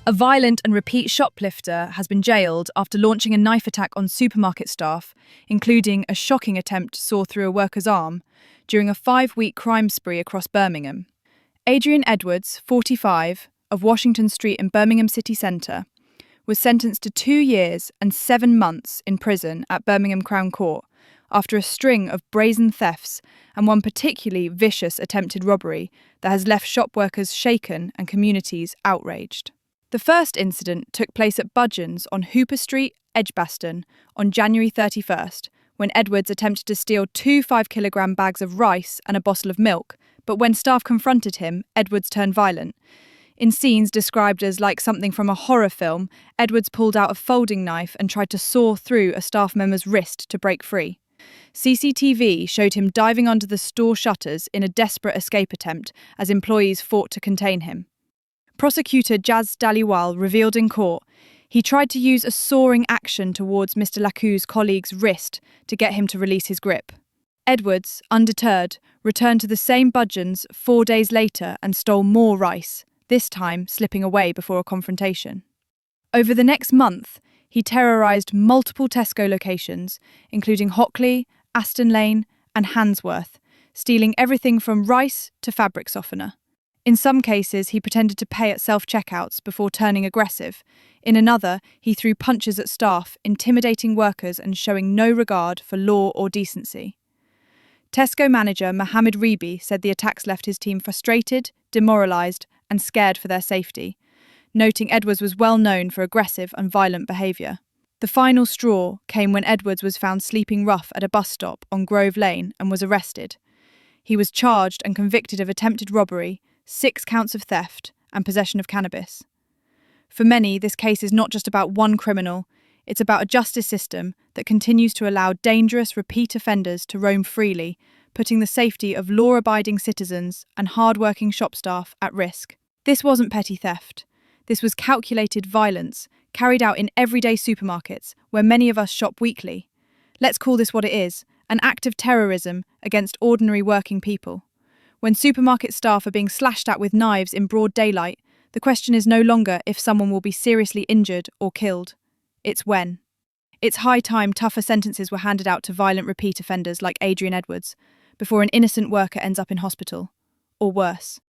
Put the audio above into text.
A violent and repeat shoplifter has been jailed after launching a knife attack on supermarket staff, including a shocking attempt to saw through a worker's arm, during a 5-week crime spree across Birmingham. Adrian Edwards, 45, of Washington Street in Birmingham city centre, was sentenced to 2 years and 7 months in prison at Birmingham Crown Court after a string of brazen thefts and one particularly vicious attempted robbery that has left shop workers shaken and communities outraged. The first incident took place at Budgeon's on Hooper Street, Edgbaston, on January 31st, when Edwards attempted to steal 2 5-kilogram bags of rice and a bottle of milk, but when staff confronted him, Edwards turned violent. In scenes described as like something from a horror film, Edwards pulled out a folding knife and tried to saw through a staff member's wrist to break free. CCTV showed him diving under the store shutters in a desperate escape attempt as employees fought to contain him. Prosecutor Jaz Dhaliwal revealed in court he tried to use a sawing action towards Mr. Laku's colleague's wrist to get him to release his grip. Edwards, undeterred, returned to the same Budgeon's 4 days later and stole more rice, this time slipping away before a confrontation. Over the next month, he terrorised multiple Tesco locations, including Hockley, Aston Lane and Handsworth, stealing everything from rice to fabric softener. In some cases, he pretended to pay at self-checkouts before turning aggressive. In another, he threw punches at staff, intimidating workers and showing no regard for law or decency. Tesco manager Mohammed Rebi said the attacks left his team frustrated, demoralised and scared for their safety, noting Edwards was well known for aggressive and violent behaviour. The final straw came when Edwards was found sleeping rough at a bus stop on Grove Lane and was arrested. He was charged and convicted of attempted robbery, 6 counts of theft and possession of cannabis. For many, this case is not just about one criminal, it's about a justice system that continues to allow dangerous repeat offenders to roam freely, putting the safety of law-abiding citizens and hard-working shop staff at risk. This wasn't petty theft. This was calculated violence, carried out in everyday supermarkets, where many of us shop weekly. Let's call this what it is, an act of terrorism against ordinary working people. When supermarket staff are being slashed at with knives in broad daylight, the question is no longer if someone will be seriously injured or killed. It's when. It's high time tougher sentences were handed out to violent repeat offenders like Adrian Edwards, before an innocent worker ends up in hospital. Or worse.